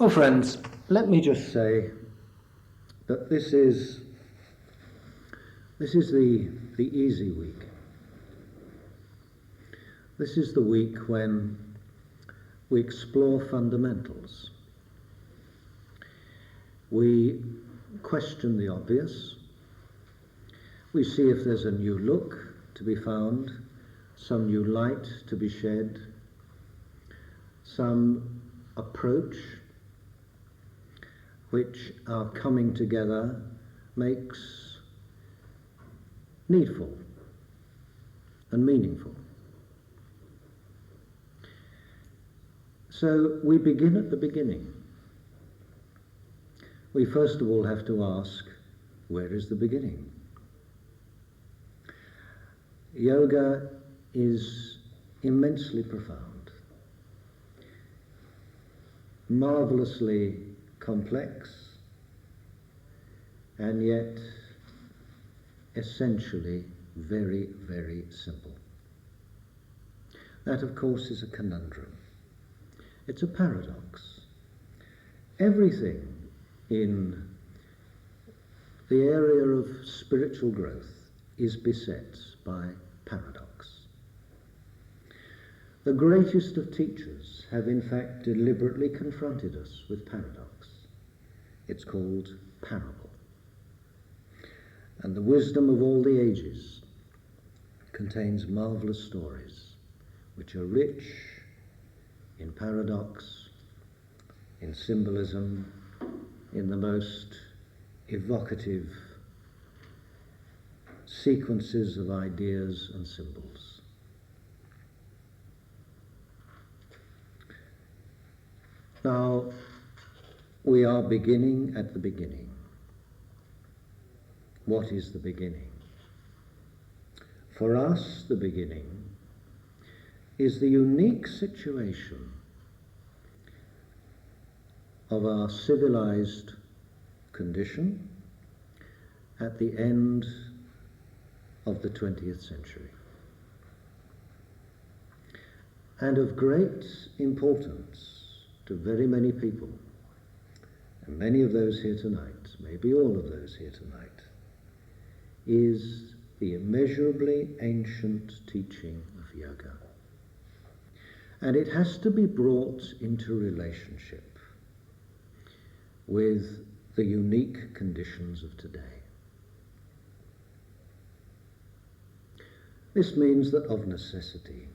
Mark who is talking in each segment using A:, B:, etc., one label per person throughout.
A: Well, friends, let me just say that this is the easy week. This is the week when we explore fundamentals. We question the obvious. We see if there's a new look to be found, some new light to be shed, some approach which our coming together makes needful and meaningful. So we begin at the beginning. We first of all have to ask, where is the beginning? Yoga is immensely profound, marvelously complex, and yet essentially very, very simple. That, of course, is a conundrum. It's a paradox. Everything in the area of spiritual growth is beset by paradox. The greatest of teachers have in fact deliberately confronted us with paradox. It's called parable. And the wisdom of all the ages contains marvelous stories which are rich in paradox, in symbolism, in the most evocative sequences of ideas and symbols. Now, we are beginning at the beginning. What is the beginning? For us, the beginning is the unique situation of our civilized condition at the end of the 20th century, and of great importance to very many people, and many of those here tonight, maybe all of those here tonight, is the immeasurably ancient teaching of yoga. And it has to be brought into relationship with the unique conditions of today. This means that of necessity,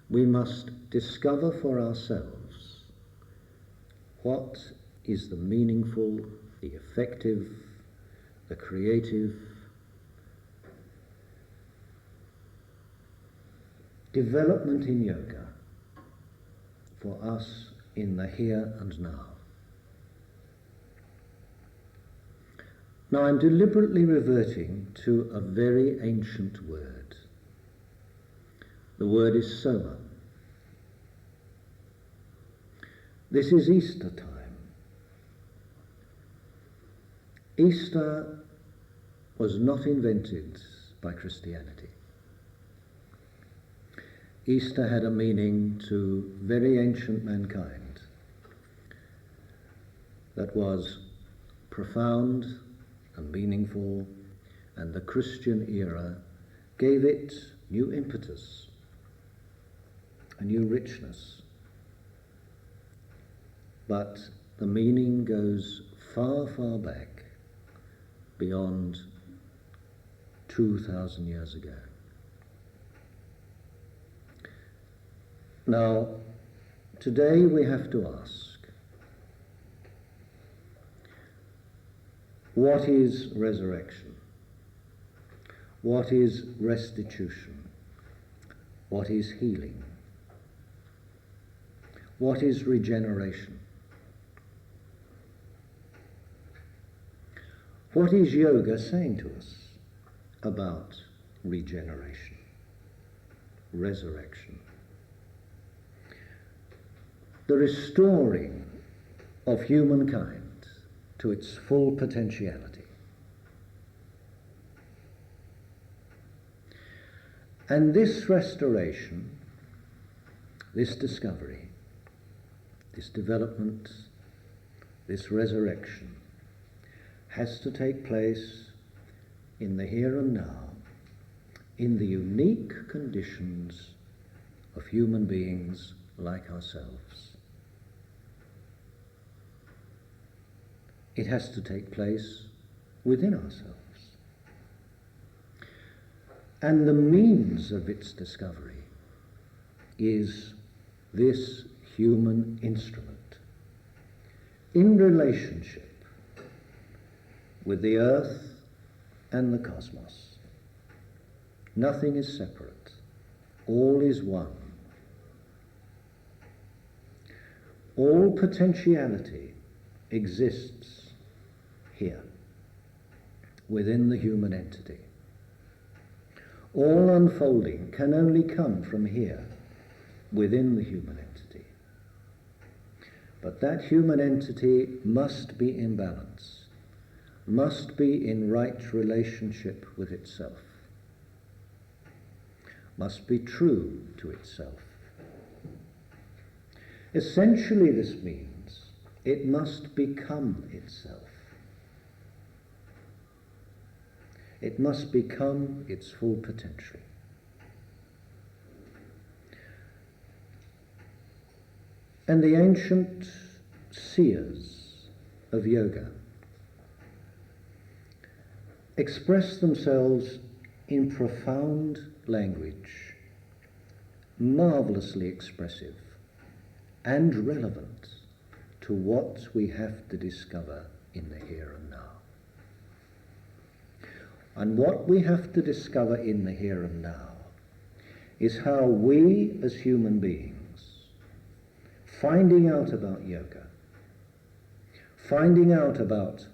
A: we must discover for ourselves what is the meaningful, the effective, the creative development in yoga for us in the here and now. Now, I'm deliberately reverting to a very ancient word. The word is Soma. This is Easter time. Easter was not invented by Christianity. Easter had a meaning to very ancient mankind that was profound and meaningful, and the Christian era gave it new impetus, a new richness. But the meaning goes far, far back, beyond 2,000 years ago. Now, today we have to ask, what is resurrection? What is restitution? What is healing? What is regeneration? What is yoga saying to us about regeneration, resurrection? The restoring of humankind to its full potentiality. And this restoration, this discovery, this development, this resurrection, has to take place in the here and now, in the unique conditions of human beings like ourselves. It has to take place within ourselves. And the means of its discovery is this human instrument in relationship with the earth and the cosmos. Nothing is separate. All is one. All potentiality exists here, within the human entity. All unfolding can only come from here, within the human entity. But that human entity must be in balance, must be in right relationship with itself, must be true to itself. Essentially, this means it must become itself. It must become its full potential. And the ancient seers of yoga express themselves in profound language, marvelously expressive and relevant to what we have to discover in the here and now. And what we have to discover in the here and now is how we as human beings, finding out about yoga, finding out about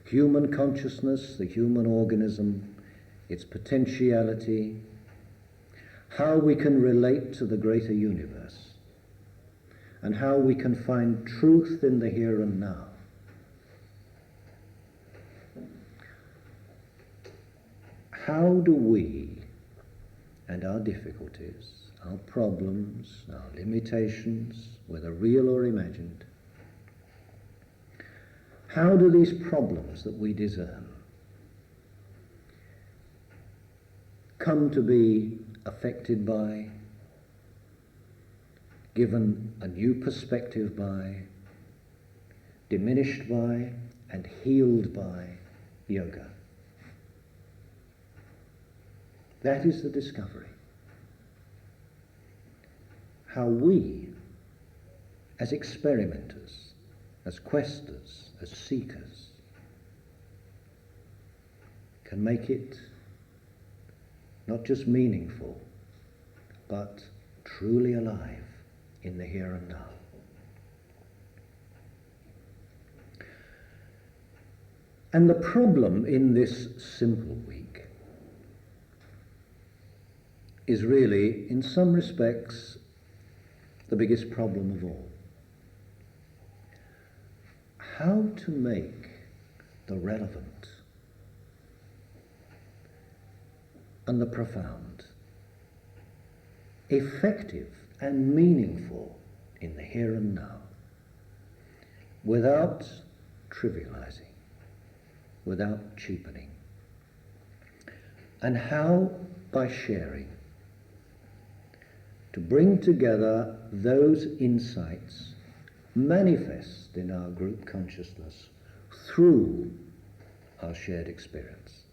A: human consciousness, the human organism, its potentiality, how we can relate to the greater universe, and how we can find truth in the here and now. How do we and our difficulties, our problems, our limitations, whether real or imagined, how do these problems that we discern come to be affected by, given a new perspective by, diminished by, and healed by yoga? That is the discovery. How we, as experimenters, as questers, as seekers, can make it not just meaningful, but truly alive in the here and now. And the problem in this simple week is really, in some respects, the biggest problem of all. How to make the relevant and the profound effective and meaningful in the here and now, without trivializing, without cheapening. And how, by sharing, to bring together those insights manifest in our group consciousness through our shared experience.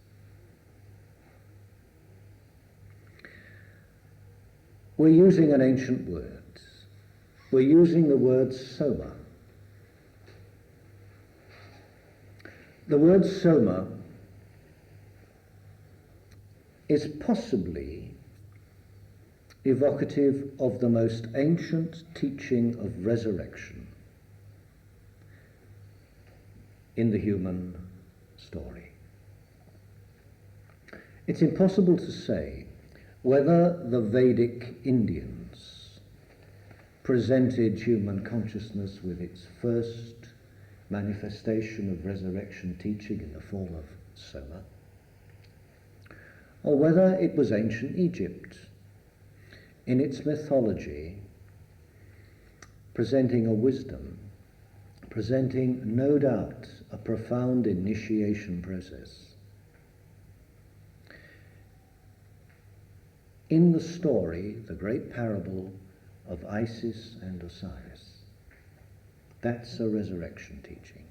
A: We're using an ancient word. We're using the word Soma. The word Soma is possibly evocative of the most ancient teaching of resurrection in the human story. It's impossible to say whether the Vedic Indians presented human consciousness with its first manifestation of resurrection teaching in the form of Soma, or whether it was ancient Egypt in its mythology presenting a wisdom, presenting, no doubt, a profound initiation process. In the story, the great parable of Isis and Osiris, that's a resurrection teaching.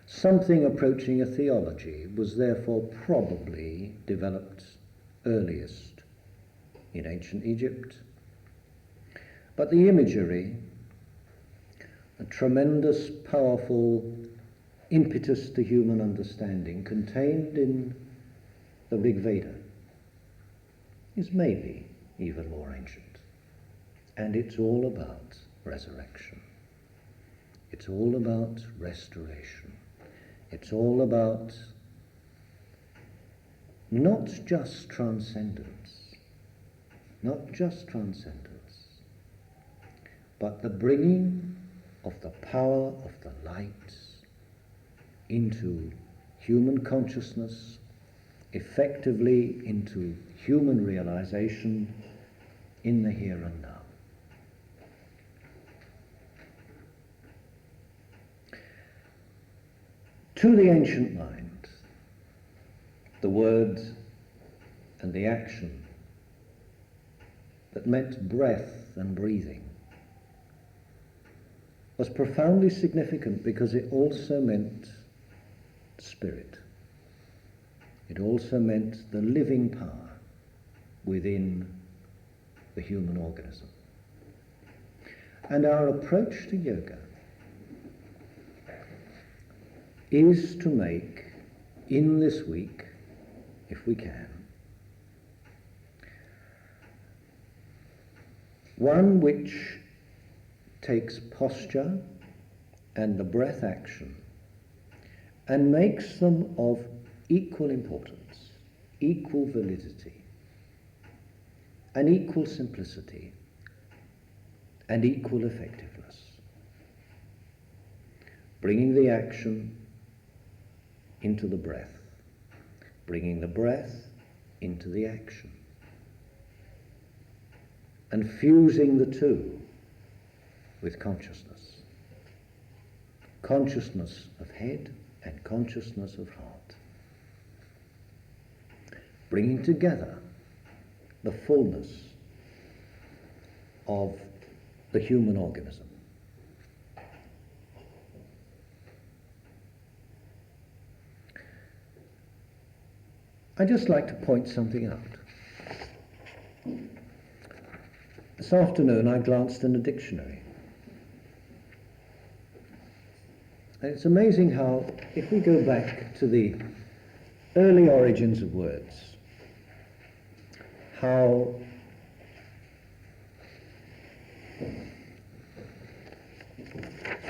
A: Something approaching a theology was therefore probably developed earliest in ancient Egypt. But the imagery, a tremendous, powerful impetus to human understanding contained in the Rig Veda, is maybe even more ancient. And it's all about resurrection. It's all about restoration. It's all about not just transcendence, but the bringing of the power of the light into human consciousness, effectively into human realization in the here and now. To the ancient mind, the word and the action that meant breath and breathing was profoundly significant because it also meant spirit. It also meant the living power within the human organism. And our approach to yoga is to make, in this week, if we can, one which takes posture and the breath action and makes them of equal importance, equal validity, and equal simplicity, and equal effectiveness. Bringing the action into the breath, bringing the breath into the action, and fusing the two with consciousness. Consciousness of head and consciousness of heart. Bringing together the fullness of the human organism. I'd just like to point something out. This afternoon I glanced in a dictionary. And it's amazing how, if we go back to the early origins of words, how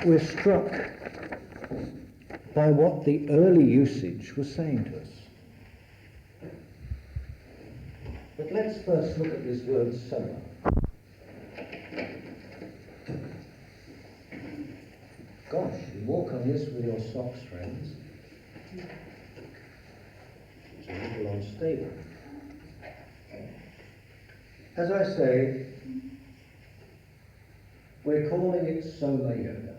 A: we're struck by what the early usage was saying to us. But let's first look at this word Soma. Gosh, you walk on this with your socks, friends. It's a little unstable. As I say, we're calling it Soma Yoga.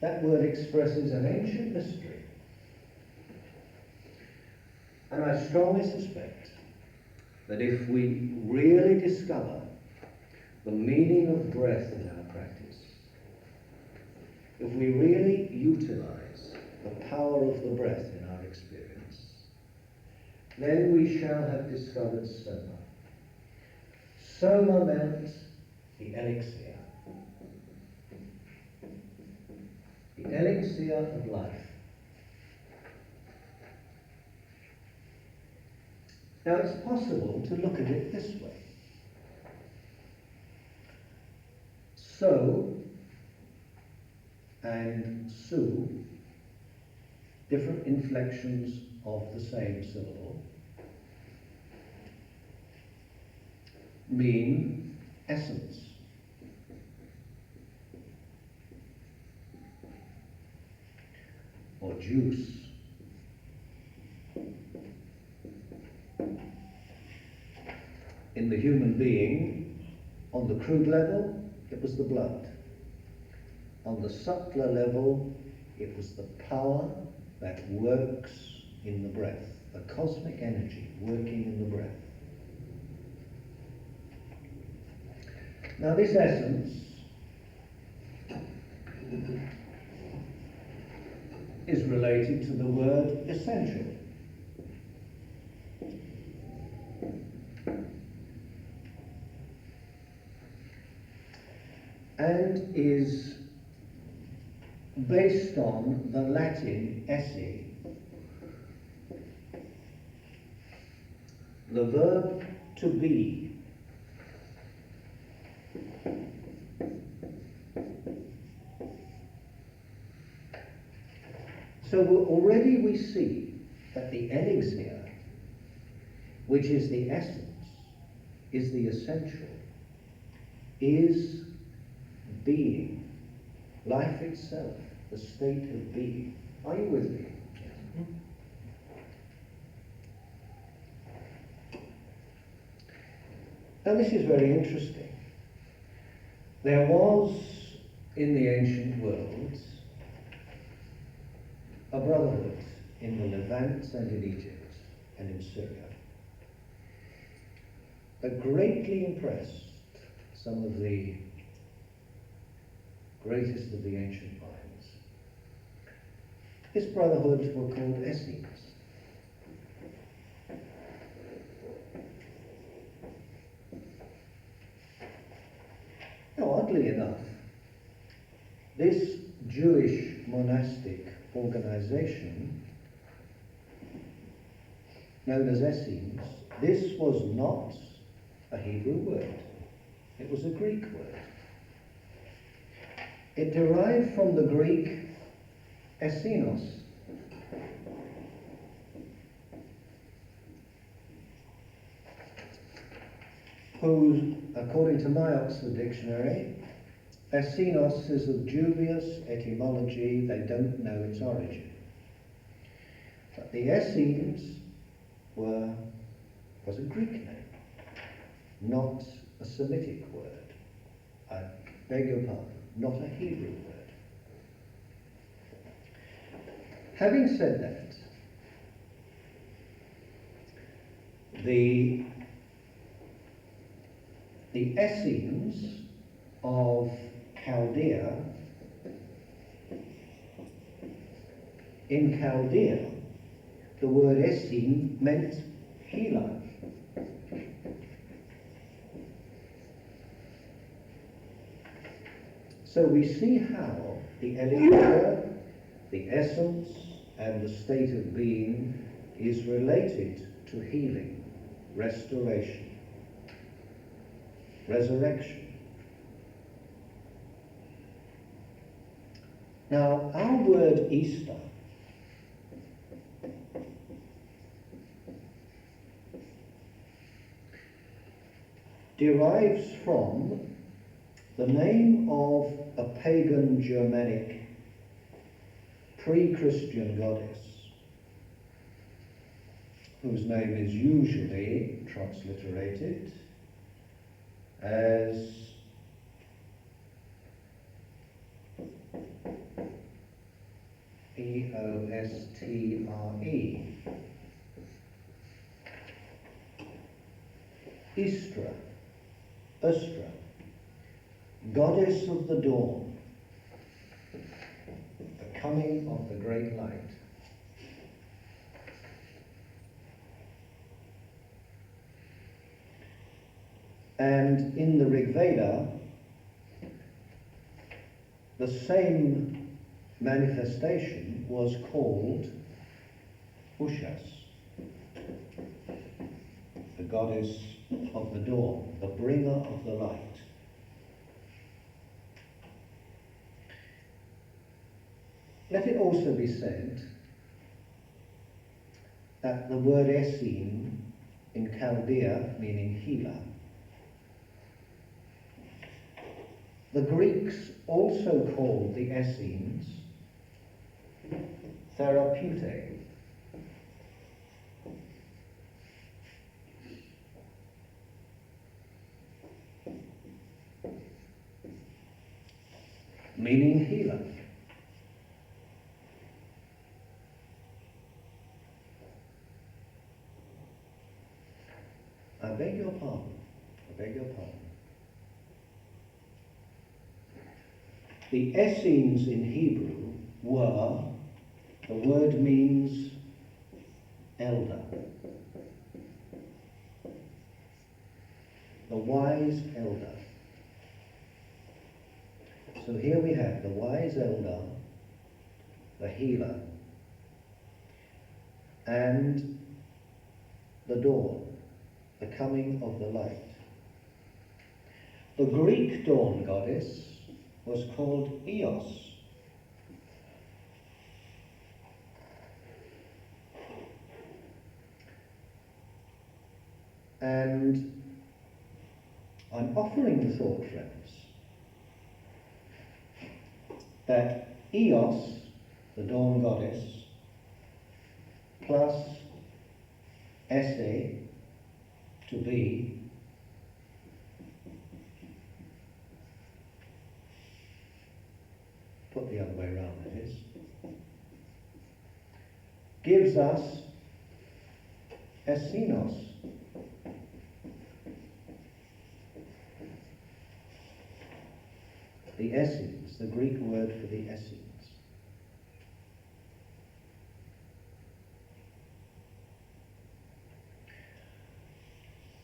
A: That word expresses an ancient mystery. And I strongly suspect that if we really discover the meaning of breath in our practice, if we really utilize the power of the breath in our experience, then we shall have discovered Soma. Soma meant the elixir. The elixir of life. Now it's possible to look at it this way. So and su, different inflections of the same syllable, mean essence. Or juice. in the human being, on the crude level, it was the blood. On the subtler level, it was the power that works in the breath, the cosmic energy working in the breath. Now this essence is related to the word essential. And is based on the Latin esse, the verb to be. So already we see that the elixir, which is the essence, is the essential, is being, life itself, the state of being. Are you with me? Now this is very interesting. There was, in the ancient world, a brotherhood in the Levant and in Egypt and in Syria that greatly impressed some of the greatest of the ancient minds. This brotherhood were called Essenes. Now, oddly enough, this Jewish monastic organization, known as Essenes, this was not a Hebrew word. It was a Greek word. It derived from the Greek essenos, who, according to my Oxford Dictionary, essenos is of dubious etymology. They don't know its origin. But the Essenes was a Greek name, not a Semitic word. I beg your pardon, not a Hebrew word. Having said that, the Essenes of Chaldea, in Chaldea, the word Essene meant healer. So we see how the elixir, the essence, and the state of being is related to healing, restoration, resurrection. Now, our word Easter derives from the name of a pagan Germanic pre-Christian goddess, whose name is usually transliterated as Eostre, Istra, Ustra, goddess of the dawn, the coming of the great light. And in the Rig Veda, the same manifestation was called Ushas, the goddess of the dawn, the bringer of the light. Let it also be said that the word Essene in Chaldea, meaning healer, the Greeks also called the Essenes therapeutae. meaning healer. I beg your pardon. I beg your pardon. The Essenes in Hebrew were, the word means elder. The wise elder. So here we have the wise elder, the healer, and the dawn, the coming of the light. The Greek dawn goddess was called Eos. And I'm offering the thought, friends, that Eos, the dawn goddess, plus esse, to be, put the other way around that is, gives us Essenos. The Essenes, the Greek word for the Essenes.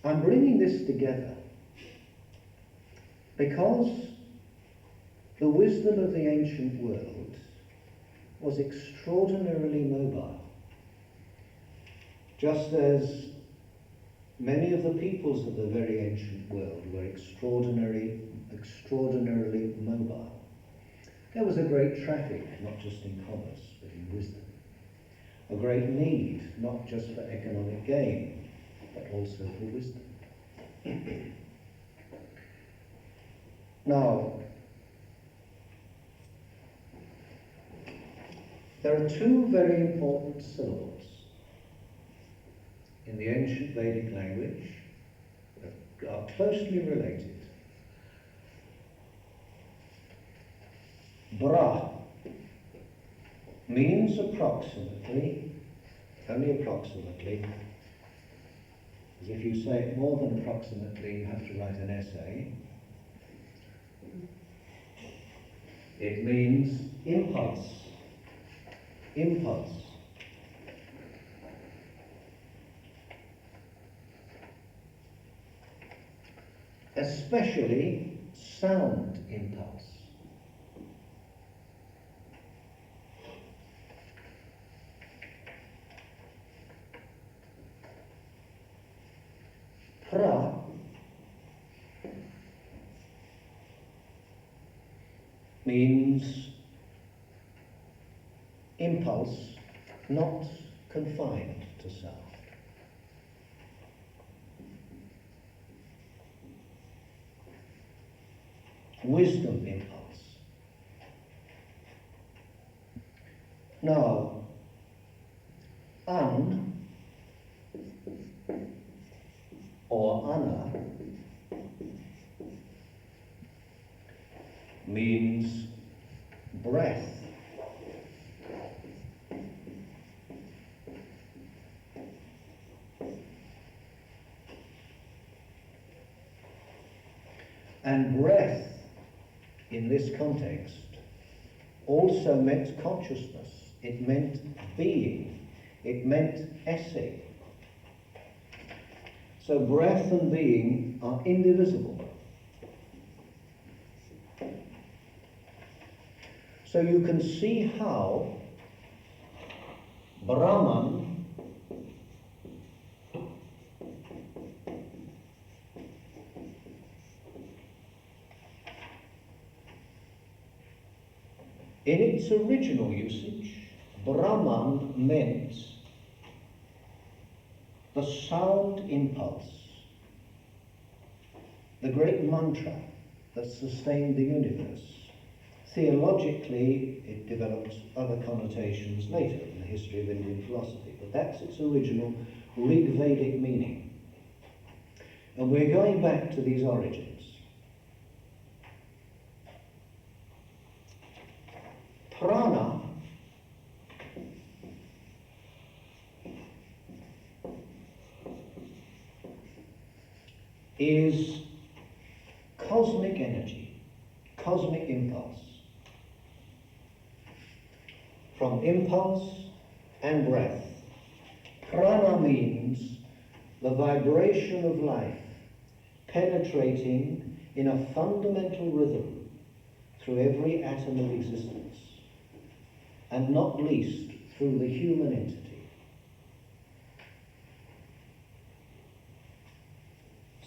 A: I'm bringing this together because the wisdom of the ancient world was extraordinarily mobile, just as many of the peoples of the very ancient world were extraordinarily mobile. There was a great traffic, not just in commerce, but in wisdom. A great need, not just for economic gain, but also for wisdom. Now, there are two very important syllables in the ancient Vedic language that are closely related. Bra means approximately, only approximately, as if you say it more than approximately, you have to write an essay. It means impulse. Impulse. Especially sound impulse. Pra means impulse not confined to sound. Wisdom impulse. Now, an or ana means breath. And breath, in this context, also meant consciousness. It meant being. It meant esse. So breath and being are indivisible. So you can see how Brahman in its original usage, Brahman meant the sound impulse, the great mantra that sustained the universe. Theologically, it developed other connotations later in the history of Indian philosophy, but that's its original Rig Vedic meaning. And we're going back to these origins. is cosmic energy, cosmic impulse. From impulse and breath, prana means the vibration of life penetrating in a fundamental rhythm through every atom of existence, and not least through the human entity.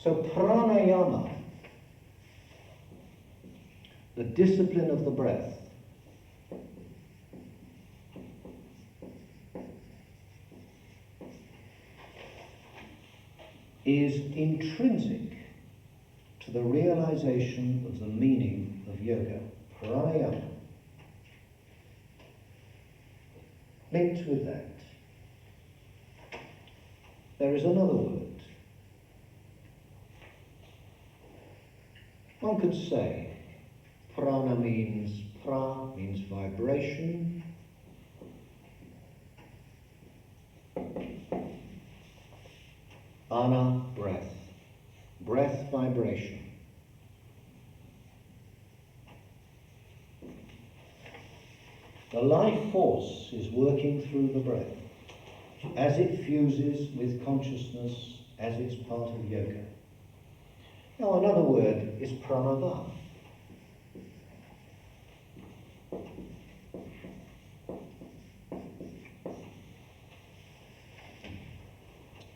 A: So pranayama, the discipline of the breath, is intrinsic to the realization of the meaning of yoga. Pranayama. Linked with that, there is another word. One could say prana means vibration, ana, breath, vibration. The life force is working through the breath as it fuses with consciousness as it's part of yoga. Now another word is pranava.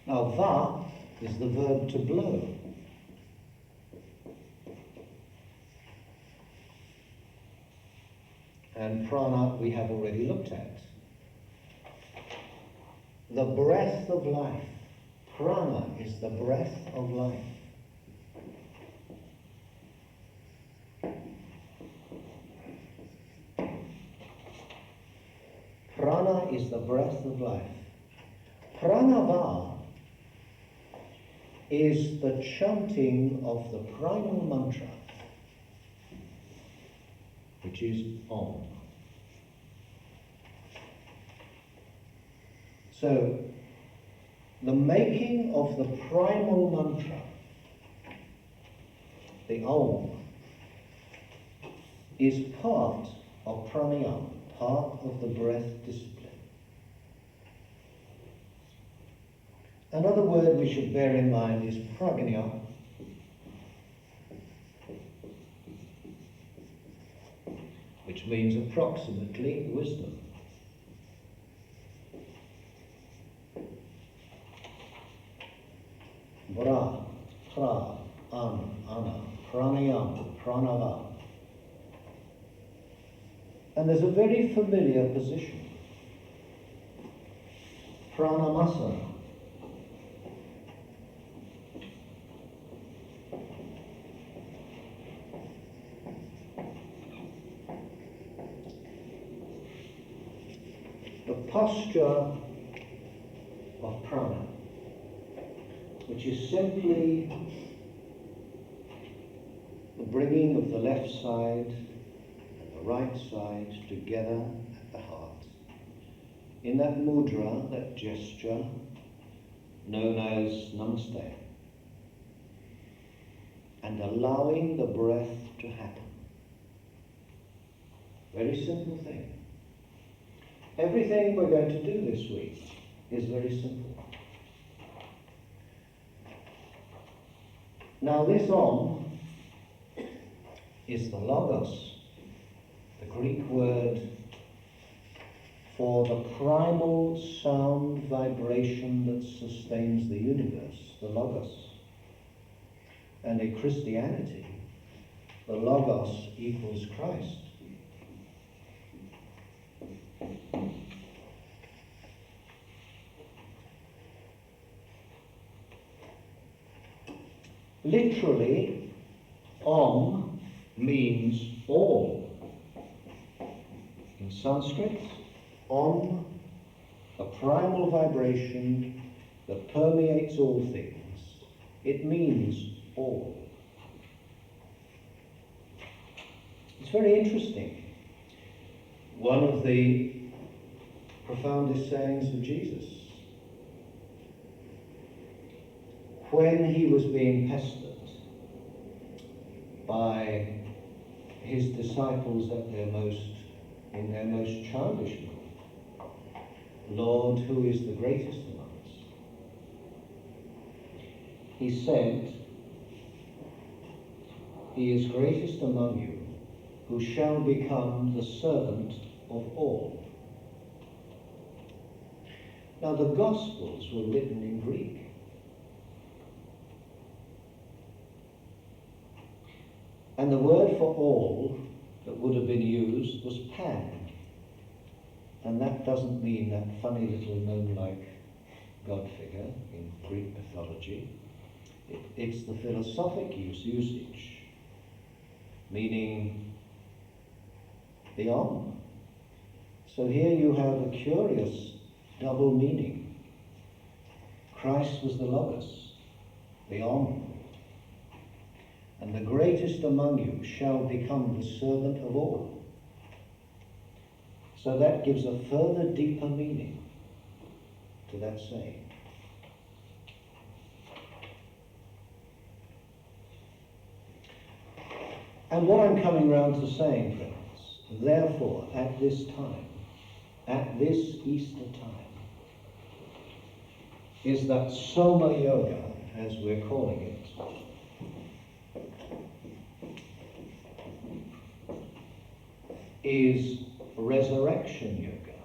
A: Now va is the verb to blow. And prana we have already looked at. The breath of life. Prana is the breath of life. Prana is the breath of life. Pranava is the chanting of the primal mantra, which is Om. So, the making of the primal mantra, the Om, is part of pranayama, part of the breath discipline. Another word we should bear in mind is prajna, which means approximately wisdom. Bra, pra, ana, pranayama, pranava. And there's a very familiar position. Pranamasana. The posture of prana, which is simply the bringing of the left side and the right side together at the heart, in that mudra, that gesture known as namaste, and allowing the breath to happen. Very simple thing. Everything we're going to do this week is very simple. Now this Om is the logos, the Greek word for the primal sound vibration that sustains the universe, the logos. And in Christianity, the logos equals Christ. Literally, Om means all. In Sanskrit, Om, a primal vibration that permeates all things. It means all. It's very interesting. One of the profoundest sayings of Jesus. when he was being pestered by his disciples in their most childish mode, Lord, who is the greatest among us? He said, he is greatest among you, who shall become the servant of all. Now the Gospels were written in Greek. And the word for all that would have been used was pan. And that doesn't mean that funny little gnome-like god figure in Greek mythology. It's the philosophic usage, meaning the on. So here you have a curious double meaning. Christ was the Logos, the on. And the greatest among you shall become the servant of all. So that gives a further deeper meaning to that saying. And what I'm coming round to saying, friends, therefore, at this time, at this Easter time, is that Soma Yoga, as we're calling it, is resurrection yoga.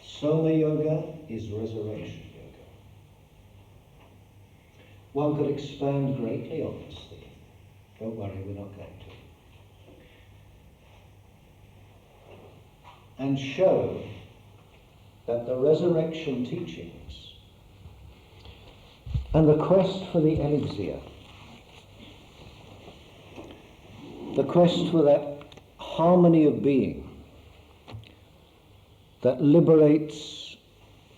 A: Soma yoga is resurrection yoga. One could expand greatly on this theme. Don't worry, we're not going to. And show that the resurrection teachings and the quest for the elixir, the quest for that harmony of being that liberates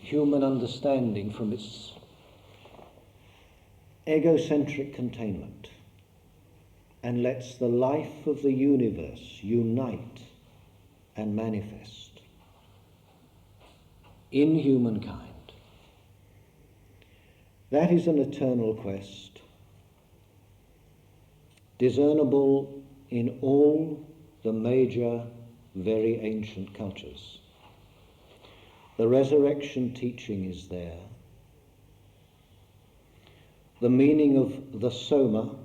A: human understanding from its egocentric containment and lets the life of the universe unite and manifest in humankind. That is an eternal quest, discernible in all the major, very ancient cultures. The resurrection teaching is there. The meaning of the Soma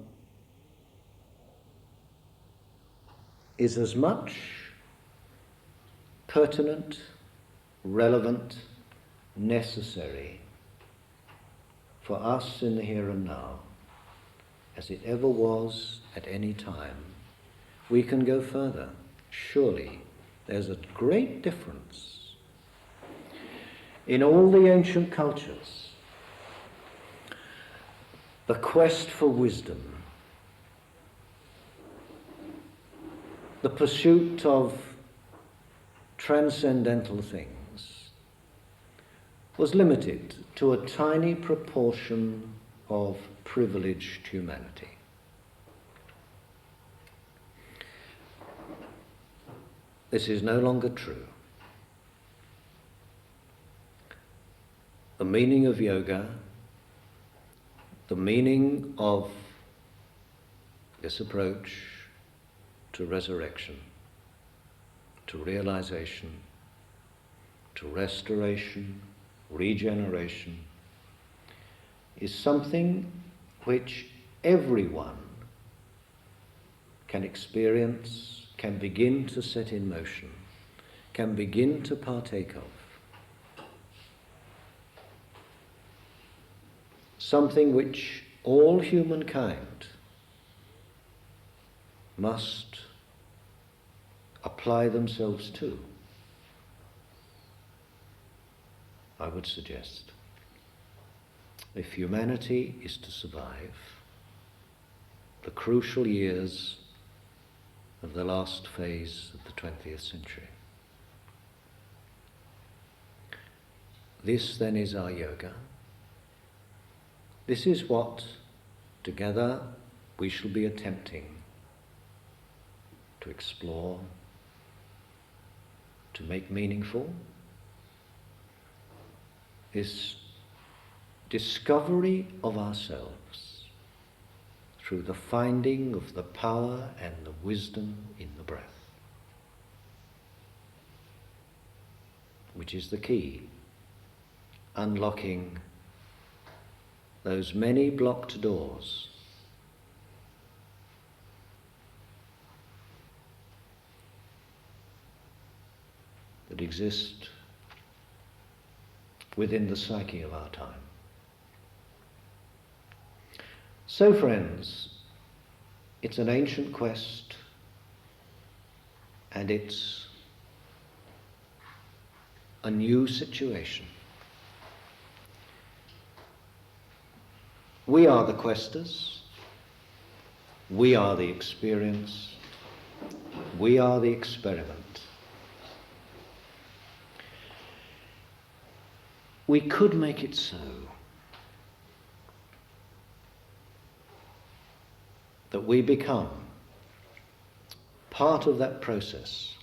A: is as much pertinent, relevant, necessary for us in the here and now as it ever was at any time. We can go further. Surely there's a great difference in all the ancient cultures. The quest for wisdom, the pursuit of transcendental things, was limited to a tiny proportion of privileged humanity. This is no longer true. The meaning of yoga, the meaning of this approach to resurrection, to realization, to restoration, regeneration, is something which everyone can experience, can begin to set in motion, can begin to partake of. Something which all humankind must apply themselves to, I would suggest. If humanity is to survive the crucial years of the last phase of the 20th century. This then is our yoga. This is what together we shall be attempting to explore, to make meaningful, is discovery of ourselves through the finding of the power and the wisdom in the breath, which is the key, unlocking those many blocked doors that exist within the psyche of our time. So, friends, it's an ancient quest, and it's a new situation. We are the questers, we are the experience, we are the experiment. We could make it so that we become part of that process,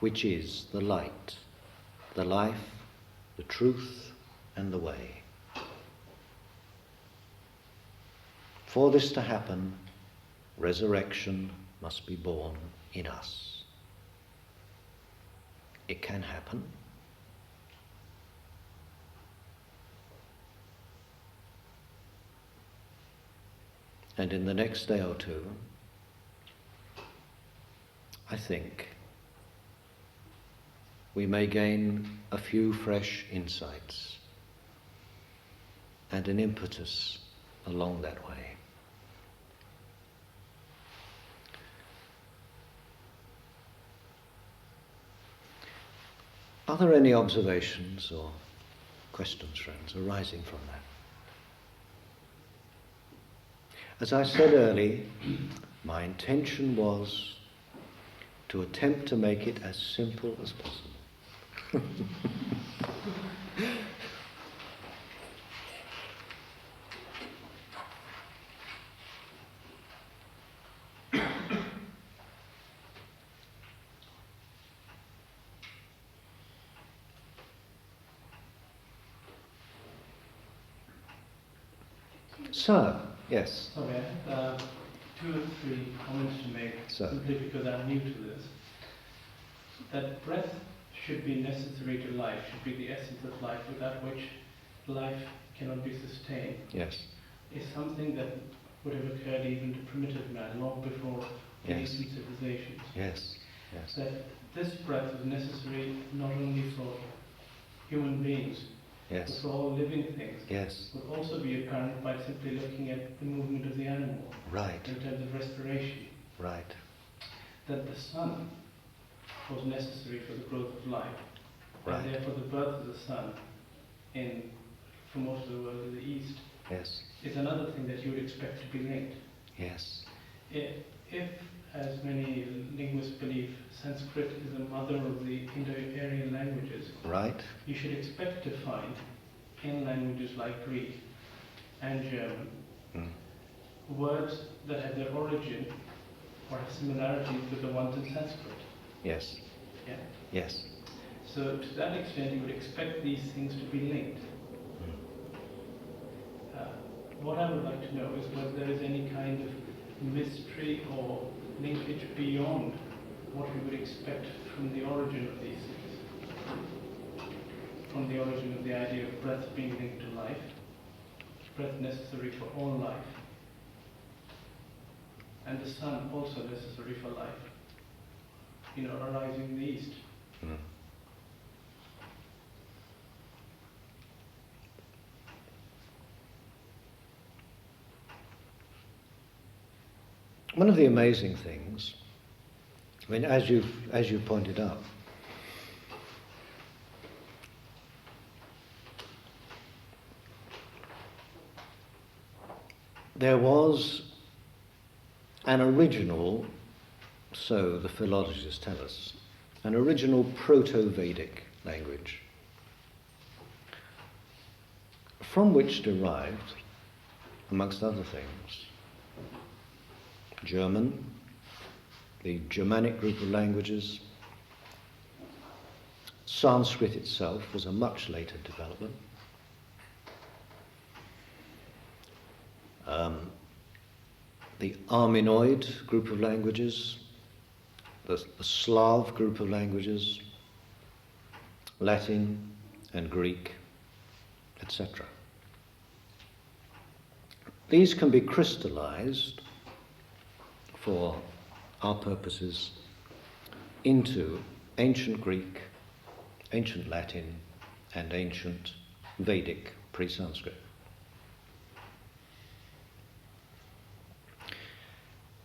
A: which is the light, the life, the truth, and the way. For this to happen, resurrection must be born in us. It can happen. And in the next day or two, I think we may gain a few fresh insights and an impetus along that way. Are there any observations or questions, friends, arising from that? As I said earlier, my intention was to attempt to make it as simple as possible. So, yes.
B: Sorry, I have 2 or 3 comments to make, simply because I'm new to this. That breath should be necessary to life, should be the essence of life, without which life cannot be sustained.
A: Yes.
B: Is something that would have occurred even to primitive man, long before recent civilizations.
A: Yes. Yes.
B: That this breath is necessary not only for human beings, but for all living things.
A: Yes.
B: Would also be apparent by simply looking at the movement of the animal.
A: Right.
B: In terms of respiration.
A: Right.
B: That the sun was necessary for the growth of life.
A: Right.
B: And therefore the birth of the sun for most of the world in the East is another thing that you would expect to be linked.
A: Yes.
B: If, as many linguists believe, Sanskrit is the mother of the Indo-Aryan languages,
A: right,
B: you should expect to find in languages like Greek and German words that have their origin or have similarities with the ones in Sanskrit.
A: Yes.
B: Yeah?
A: Yes.
B: So to that extent you would expect these things to be linked. What I would like to know is whether there is any kind of mystery or linkage beyond what we would expect from the origin of these things. From the origin of the idea of breath being linked to life, breath necessary for all life, and the sun also necessary for life, arising in the East.
A: One of the amazing things, I mean, as you pointed out, there was an original, so the philologists tell us, an original Proto-Vedic language, from which derived, amongst other things, German, the Germanic group of languages. Sanskrit itself was a much later development. The Armenoid group of languages, the Slav group of languages, Latin and Greek, etc. These can be crystallized for our purposes into ancient Greek, ancient Latin, and ancient Vedic pre-Sanskrit.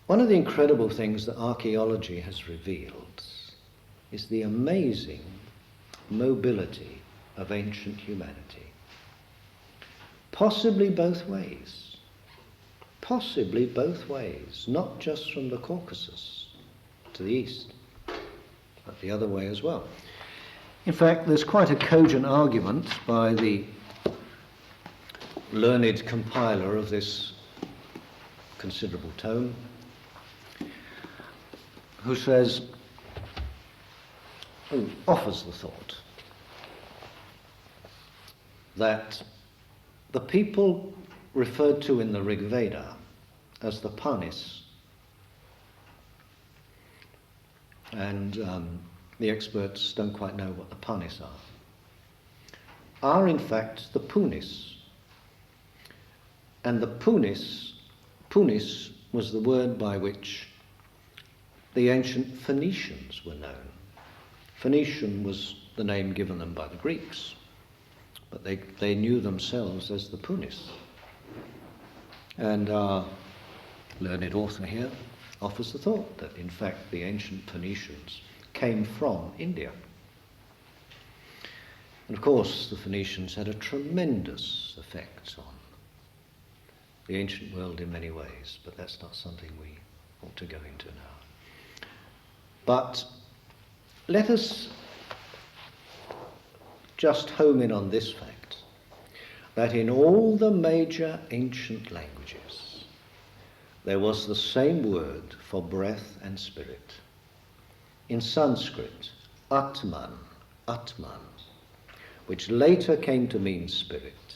A: One of the incredible things that archaeology has revealed is the amazing mobility of ancient humanity. Possibly both ways. Possibly both ways, not just from the Caucasus to the east, but the other way as well. In fact, there's quite a cogent argument by the learned compiler of this considerable tome, who says, who offers the thought that the people referred to in the Rig Veda as the Panis, and the experts don't quite know what the Panis are in fact the Punis. And the Punis was the word by which the ancient Phoenicians were known. Phoenician was the name given them by the Greeks, but they knew themselves as the Punis. And our learned author here offers the thought that in fact the ancient Phoenicians came from India. And of course the Phoenicians had a tremendous effect on the ancient world in many ways, but that's not something we ought to go into now. But let us just home in on this fact, that in all the major ancient languages there was the same word for breath and spirit. In Sanskrit, Atman, which later came to mean spirit,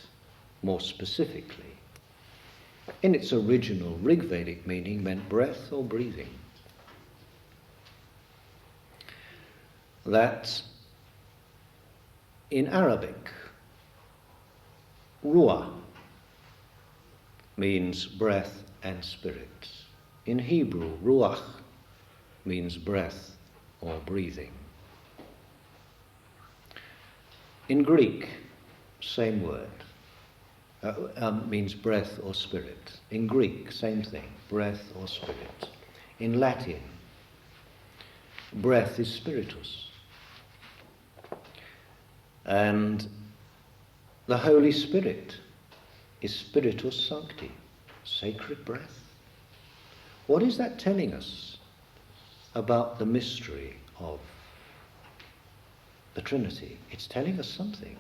A: more specifically, in its original Rigvedic meaning meant breath or breathing. That in Arabic, ruah means breath and spirit. In Hebrew, ruach means breath or breathing. In Greek, same word, means breath or spirit. In Greek, same thing, breath or spirit. In Latin, breath is spiritus. And the Holy Spirit is spiritus sancti, sacred breath. What is that telling us about the mystery of the Trinity? It's telling us something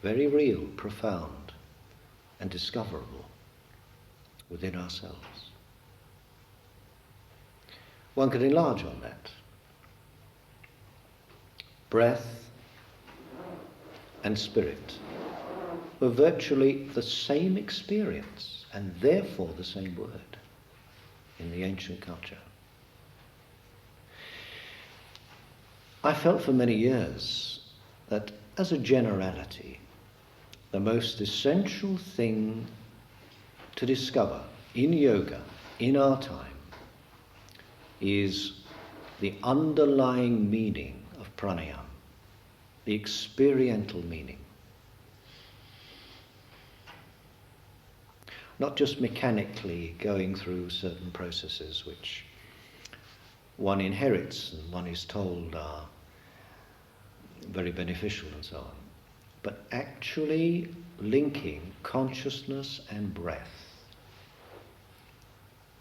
A: very real, profound, and discoverable within ourselves. One could enlarge on that. Breath and spirit were virtually the same experience and therefore the same word in the ancient culture. I felt for many years that as a generality, the most essential thing to discover in yoga in our time is the underlying meaning of pranayama, the experiential meaning. Not just mechanically going through certain processes which one inherits and one is told are very beneficial and so on, but actually linking consciousness and breath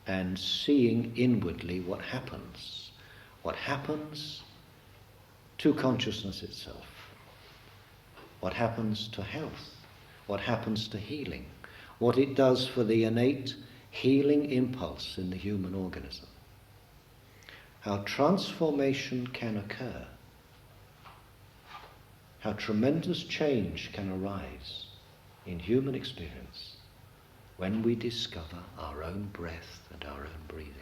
A: and seeing inwardly what happens to consciousness itself, what happens to health, what happens to healing, what it does for the innate healing impulse in the human organism. how transformation can occur, how tremendous change can arise in human experience when we discover our own breath and our own breathing.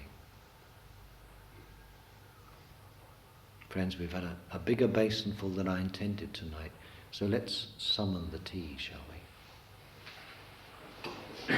A: Friends, we've had a bigger basinful than I intended tonight, so let's summon the tea, shall we?